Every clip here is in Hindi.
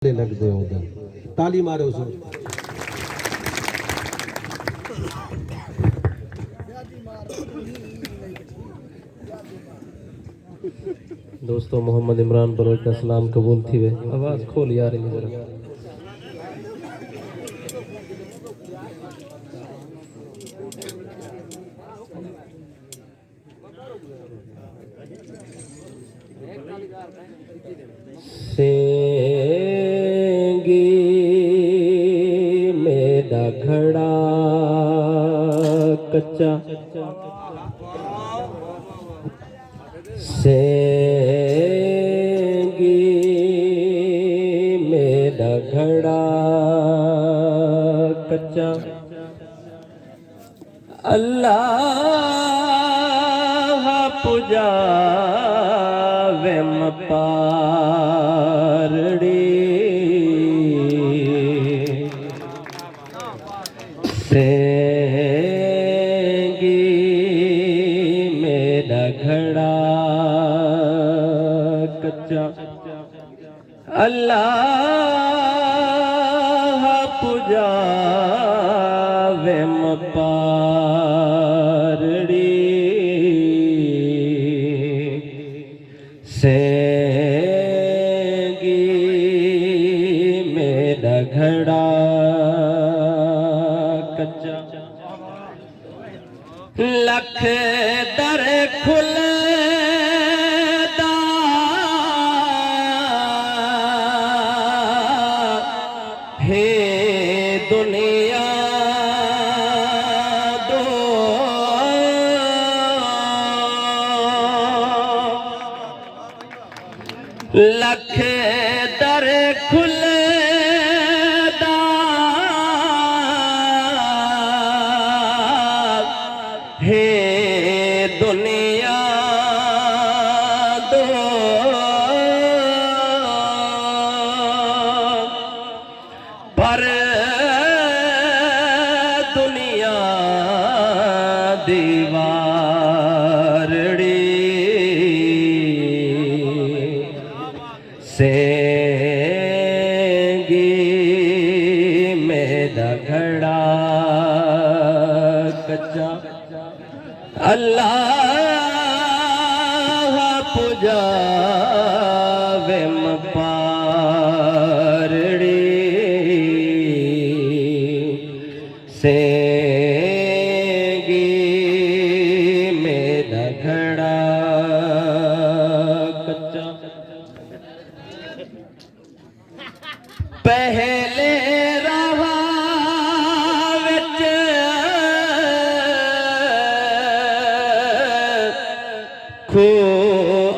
लगते हो ताली मारो सो। दोस्तों मोहम्मद इमरान बलोच का सलाम कबूल थी वे आवाज़ खोल यार इन जरा। सेंगी मेरा घड़ा कच्चा सेंगी मेरा घड़ा कच्चा अल्लाह पुजावे पारड़ी सेंगी मेरा घड़ा कच्चा अल्लाह पुजावे पारड़ी सेंगी मेरा घड़ा कच्चा लख दर खुलदा हे दुनिया दो लख दर खुलदा हे दुनिया दो पर दुनिया दीवारड़ी सेंगी मेरा घड़ा कच्चा अल्लाह पुजावे पारड़ी सेंगी मेरा घड़ा कच्चा पहले रहा विच खो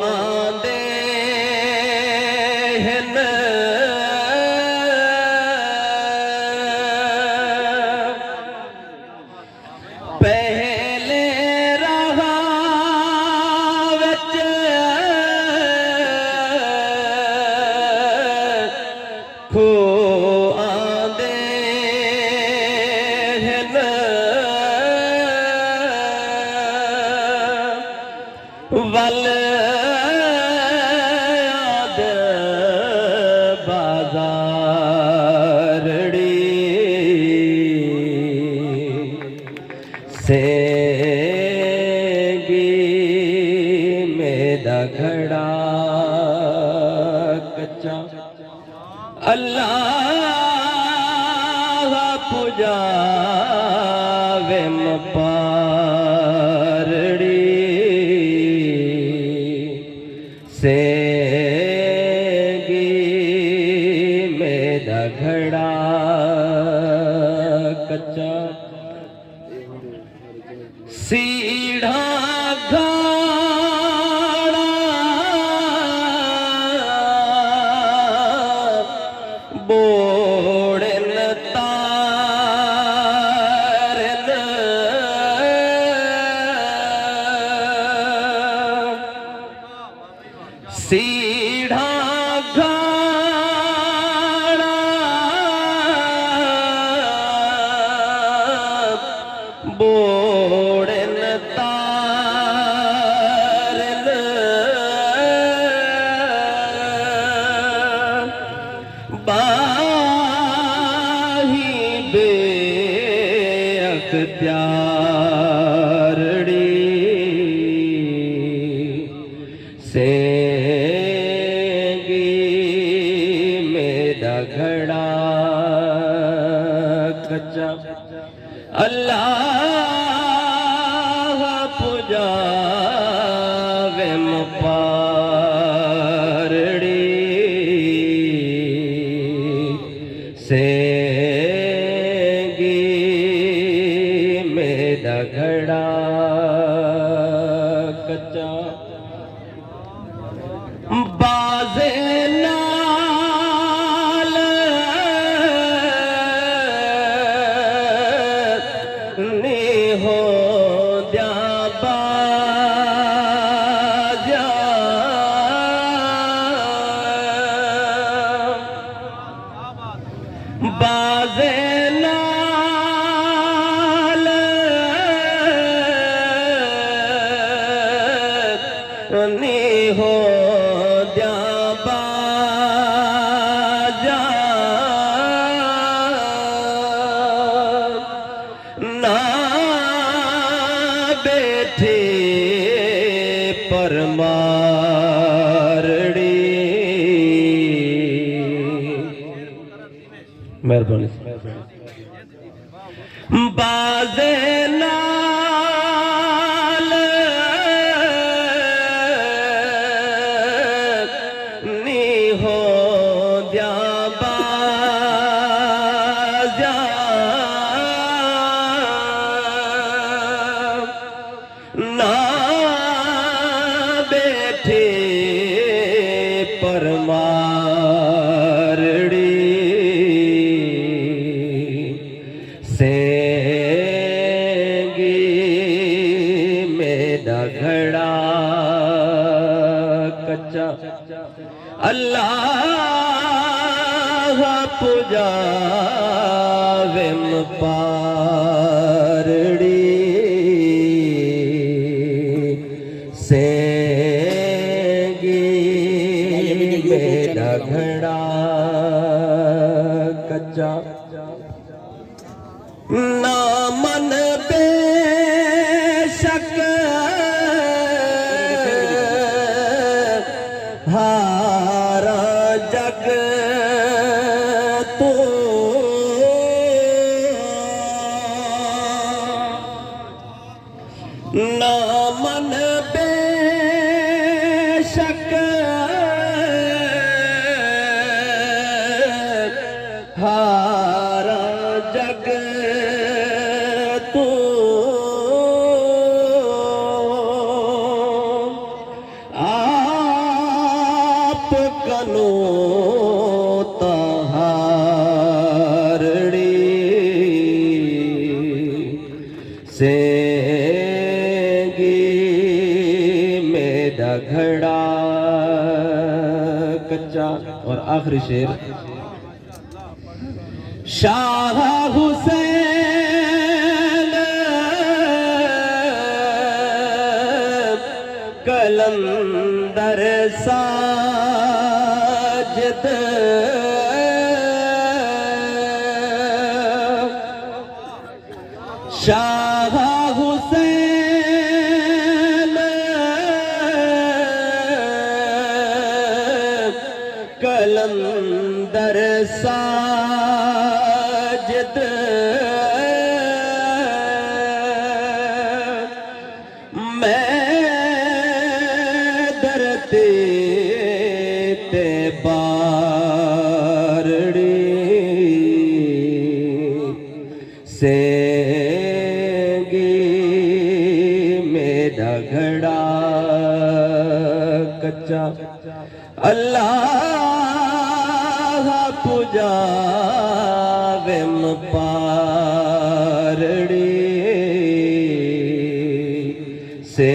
आंदे हन पहले रहा विच खो आंदे हन वल आदे बाजारड़ी सेंगी मेरा घड़ा कच्चा अल्लाह पुजावे पारड़ी सेंगी मेरा घड़ा कच्चा सीढ़ा घाड़ा बोड़न तारन सीढ़ा घाड़ा बोड़न तारन माही बेअख्तियारड़ी सेंगी मेरा घड़ा कच्चा अल्लाह पुजावे पारड़ी सेंगी मेरा घड़ा कच्चा बाजे नाल नी हो द्या बाजा बाजे नाल नी हो द्या बाजा ना बैठे परमारड़ी मेहरबानी बाजे नाल नी हो द्या बाजा ना बैठे परमारड़ी सेंगी मेरा घड़ा कच्चा अल्लाह पुजावे पारड़ी सेंगी मेरा घड़ा कच्चा ना मन बेशक हारा जग तो ना मन बेशक हारा जग तू आप कनो तहारड़ी सेंगी मेरा घड़ा कच्चा। और आखिरी शेर शाह हुसैन कलंदर साजिद शाह हुसैन कलंदर साजिद मैं दरते ते बारड़ी सेंगी मेरा घड़ा कच्चा अल्लाह पुजावे पारड़ी से